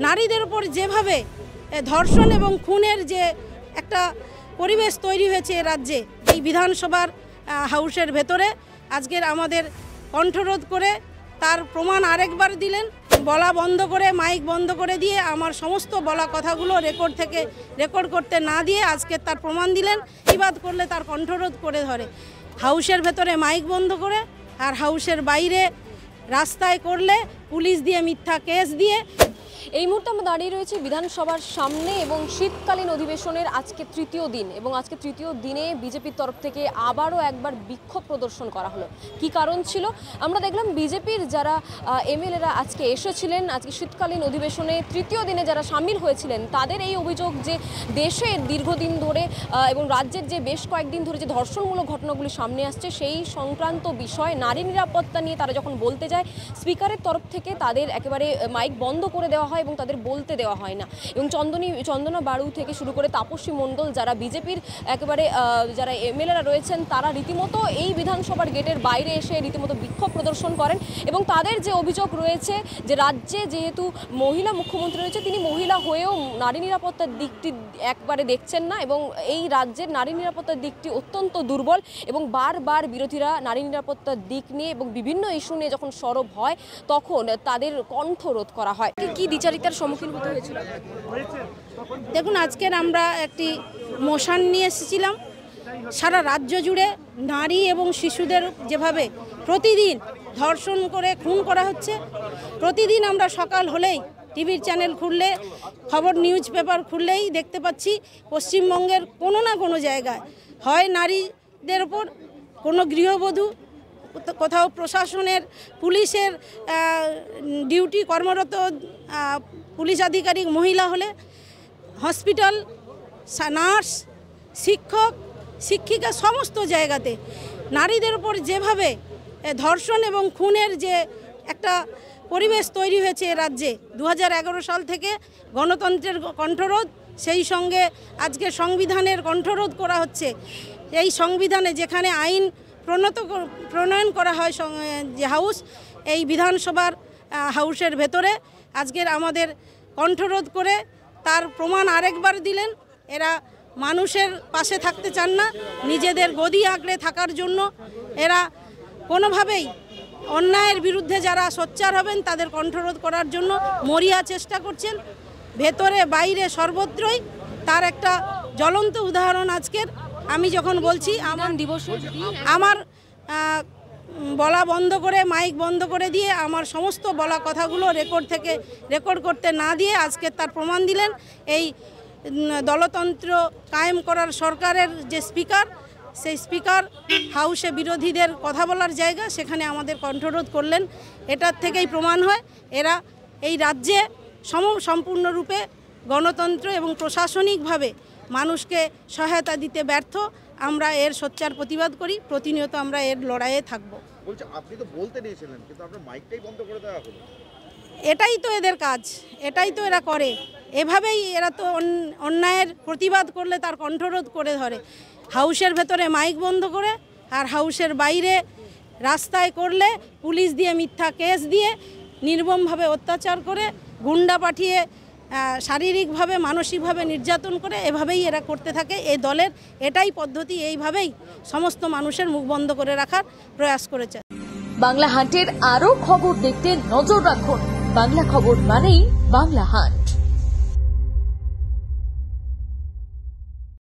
নারীদের উপর যেভাবে ধর্ষণ এবং খুনের যে একটা পরিবেশ তৈরি হয়েছে রাজ্যে, এই বিধানসভার হাউসের ভেতরে আজকের আমাদের কণ্ঠরোধ করে তার প্রমাণ আরেকবার দিলেন। বলা বন্ধ করে, মাইক বন্ধ করে দিয়ে আমার সমস্ত বলা কথাগুলো রেকর্ড করতে না দিয়ে আজকে তার প্রমাণ দিলেন। প্রতিবাদ করলে তার কণ্ঠরোধ করে ধরে, হাউসের ভেতরে মাইক বন্ধ করে আর হাউসের বাইরে রাস্তায় করলে পুলিশ দিয়ে মিথ্যা কেস দিয়ে। এই মুহূর্তে আমরা দাঁড়িয়ে রয়েছি বিধানসভার সামনে এবং শীতকালীন অধিবেশনের আজকে তৃতীয় দিন, এবং আজকে তৃতীয় দিনে বিজেপির তরফ থেকে আবারও একবার বিক্ষোভ প্রদর্শন করা হলো। কি কারণ ছিল আমরা দেখলাম, বিজেপির যারা এমএলএরা আজকে এসেছিলেন আজকে শীতকালীন অধিবেশনে তৃতীয় দিনে যারা সামিল হয়েছিলেন, তাদের এই অভিযোগ যে দেশে দীর্ঘদিন ধরে এবং রাজ্যের যে বেশ কয়েকদিন ধরে যে ধর্ষণমূলক ঘটনাগুলি সামনে আসছে সেই সংক্রান্ত বিষয় নারী নিরাপত্তা নিয়ে তারা যখন বলতে যায়, স্পিকারের তরফ থেকে তাদের একেবারে মাইক বন্ধ করে দেওয়া হয় এবং তাদের বলতে দেওয়া হয় না। এবং চন্দনা বাড়ু থেকে শুরু করে তাপসী মণ্ডল, যারা বিজেপির একেবারে যারা এমএলএরা রয়েছেন, তারা রীতিমতো এই বিধানসভার গেটের বাইরে এসে রীতিমতো বিক্ষোভ প্রদর্শন করেন। এবং তাদের যে অভিযোগ রয়েছে যে রাজ্যে যেহেতু মহিলা মুখ্যমন্ত্রী রয়েছে, তিনি মহিলা হয়েও নারী নিরাপত্তার দিকটি একবারে দেখছেন না, এবং এই রাজ্যের নারী নিরাপত্তার দিকটি অত্যন্ত দুর্বল। এবং বারবার বিরোধীরা নারী নিরাপত্তার দিক নিয়ে এবং বিভিন্ন ইস্যু নিয়ে যখন সরব হয়, তখন তাদের কণ্ঠরোধ করা হয়। কি দ্বিচারিতার সম্মুখীন হতে হয়েছিল? দেখুন, আজকের আমরা একটি মোশন নিয়ে এসেছিলাম। সারা রাজ্য জুড়ে নারী এবং শিশুদের যেভাবে প্রতিদিন ধর্ষণ করে খুন করা হচ্ছে, প্রতিদিন আমরা সকাল হলেই টিভির চ্যানেল খুললে, খবর নিউজ পেপার খুললেই দেখতে পাচ্ছি পশ্চিমবঙ্গের কোনো না কোনো জায়গায় হয় নারীদের ওপর কোনো গৃহবধূ, কোথাও প্রশাসনের পুলিশের ডিউটি কর্মরত পুলিশ আধিকারিক মহিলা হলে, হসপিটাল, নার্স, শিক্ষক, শিক্ষিকা, সমস্ত জায়গাতে নারীদের উপর যেভাবে ধর্ষণ এবং খুনের যে একটা পরিবেশ তৈরি হয়েছে রাজ্যে 2011 সাল থেকে গণতন্ত্রের কণ্ঠরোধ, সেই সঙ্গে আজকে সংবিধানের কণ্ঠরোধ করা হচ্ছে। এই সংবিধানে যেখানে আইন প্রণয়ন করা হয় যে হাউস, এই বিধানসভার হাউসের ভেতরে আজকের আমাদের কণ্ঠরোধ করে তার প্রমাণ আরেকবার দিলেন। এরা মানুষের পাশে থাকতে চান না, নিজেদের গদি আঁকড়ে থাকার জন্য এরা কোনোভাবেই অন্যায়ের বিরুদ্ধে যারা সোচ্চার হবেন তাদের কণ্ঠরোধ করার জন্য মরিয়া চেষ্টা করছেন। ভেতরে বাইরে সর্বত্রই তার একটা জ্বলন্ত উদাহরণ আজকের। আমি যখন বলছি আমার বলা বন্ধ করে, মাইক বন্ধ করে দিয়ে আমার সমস্ত বলা কথাগুলো রেকর্ড করতে না দিয়ে আজকে তার প্রমাণ দিলেন। এই দলতন্ত্র কায়েম করার সরকারের যে স্পিকার, সেই স্পিকার হাউসে বিরোধীদের কথা বলার জায়গা, সেখানে আমাদের কণ্ঠরোধ করলেন। এটার থেকেই প্রমাণ হয় এরা এই রাজ্যে সম্পূর্ণরূপে গণতন্ত্র এবং প্রশাসনিকভাবে মানুষকে সহায়তা দিতে ব্যর্থ। আমরা এর সোচ্চার প্রতিবাদ করি, প্রতিনিয়ত আমরা এর লড়াইয়ে থাকব। বলছে আপনি তো বলতে দিয়েছিলেন, কিন্তু আপনার মাইকটাই বন্ধ করে দেওয়া হলো। এটাই তো এদের কাজ, এটাই তো এরা করে। এভাবেই এরা তো অন্যায়ের প্রতিবাদ করলে তার কণ্ঠরোধ করে ধরে, হাউসের ভেতরে মাইক বন্ধ করে আর হাউসের বাইরে রাস্তায় করলে পুলিশ দিয়ে মিথ্যা কেস দিয়ে নির্মমভাবে অত্যাচার করে, গুন্ডা পাঠিয়ে শারীরিকভাবে মানসিকভাবে নির্যাতন করে, এভাবেই এরা করতে থাকে। এই দলের এটাই পদ্ধতি, এইভাবেই সমস্ত মানুষের মুখ বন্ধ করে রাখার প্রয়াস করেছে। বাংলা হান্টের আরো খবর দেখতে নজর রাখুন। বাংলা খবর মানেই বাংলা হান্ট।